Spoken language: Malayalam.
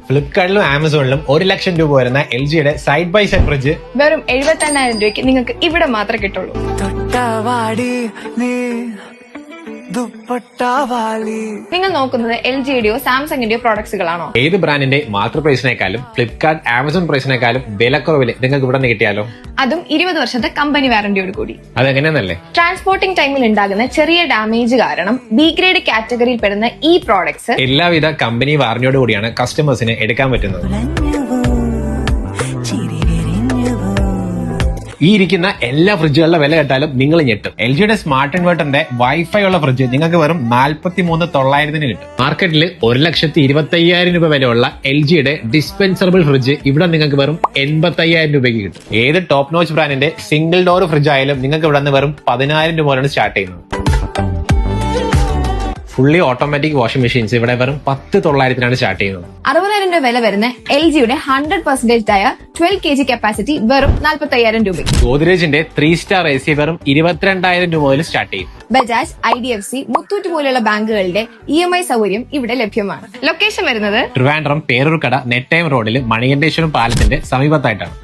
ഫ്ലിപ്കാർട്ടിലും ആമസോണിലും 1 ലക്ഷം രൂപ വരുന്ന LGയുടെ സൈഡ് ബൈ സൈഡ് ഫ്രിഡ്ജ് വെറും 78,000 രൂപയ്ക്ക് നിങ്ങൾക്ക് ഇവിടെ മാത്രമേ കിട്ടുള്ളൂ. നിങ്ങൾ നോക്കുന്നത് LGയുടെയോ സാംസങ്ങിന്റെയോ പ്രോഡക്ട്സുകളാണോ? ഏത് ബ്രാൻഡിന്റെ മാത്രം പ്രൈസിനേക്കാളും ഫ്ലിപ്കാർട്ട് ആമസോൺ പ്രൈസിനേക്കാളും വിലക്കുറവില് നിങ്ങൾക്ക് ഇവിടെ നിന്ന് കിട്ടിയാലോ? അതും 20 വർഷത്തെ കമ്പനി വാറന്റിയോട് കൂടി. അതെങ്ങനെയാന്നല്ലേ? ട്രാൻസ്പോർട്ടിംഗ് ടൈമിൽ ഉണ്ടാകുന്ന ചെറിയ ഡാമേജ് കാരണം B ഗ്രേഡ് കാറ്റഗറിയിൽ പെടുന്ന ഈ പ്രോഡക്ട്സ് എല്ലാവിധ കമ്പനി വാറന്റിയോട് കൂടിയാണ് കസ്റ്റമേഴ്സിന് എടുക്കാൻ പറ്റുന്നത്. ഈ ഇരിക്കുന്ന എല്ലാ ഫ്രിഡ്ജുകളുടെ വില കേട്ടാലും നിങ്ങൾ ഞെട്ടും. LGയുടെ സ്മാർട്ട് ഇൻവെർട്ടറിന്റെ വൈഫൈ ഉള്ള ഫ്രിഡ്ജ് നിങ്ങൾക്ക് വെറും 43,900 കിട്ടും. മാർക്കറ്റിൽ 1,25,000 രൂപ വിലയുള്ള LGയുടെ ഡിസ്പെൻസറബിൾ ഫ്രിഡ്ജ് ഇവിടെ നിങ്ങൾക്ക് വെറും 85,000 രൂപയ്ക്ക് കിട്ടും. ഏത് ടോപ്പ് നോച്ച് ബ്രാൻഡിന്റെ സിംഗിൾ ഡോർ ഫ്രിഡ്ജ് ആയാലും നിങ്ങൾക്ക് ഇവിടെ നിന്ന് വെറും 10,000 രൂപ മുതലാണ് സ്റ്റാർട്ട് ചെയ്യുന്നത്. ഫുള്ളി ഓട്ടോമാറ്റിക് വാഷിംഗ് മെഷീൻസ് ഇവിടെ വെറും 10,900 സ്റ്റാർട്ട് ചെയ്യുന്നത്. 60,000 രൂപ വില വരുന്ന LGയുടെ 100% ആയ 12 kg കപ്പാസിറ്റി വെറും 45,000 രൂപയ്ക്ക്. ഗോദ്രേജിന്റെ 3 സ്റ്റാർ AC വെറും 22,000 രൂപ മുതൽ സ്റ്റാർട്ട് ചെയ്യും. ബജാജ്, IDFC, മുത്തൂറ്റ് പോലെയുള്ള ബാങ്കുകളുടെ EMI സൗകര്യം ഇവിടെ ലഭ്യമാണ്. ലൊക്കേഷൻ വരുന്നത് ട്രിവാൻഡ്രം പേരൂർക്കട നെട്ടയം റോഡിൽ മണികണ്ഠേശ്വരം പാലത്തിന്റെ സമീപത്തായിട്ടാണ്.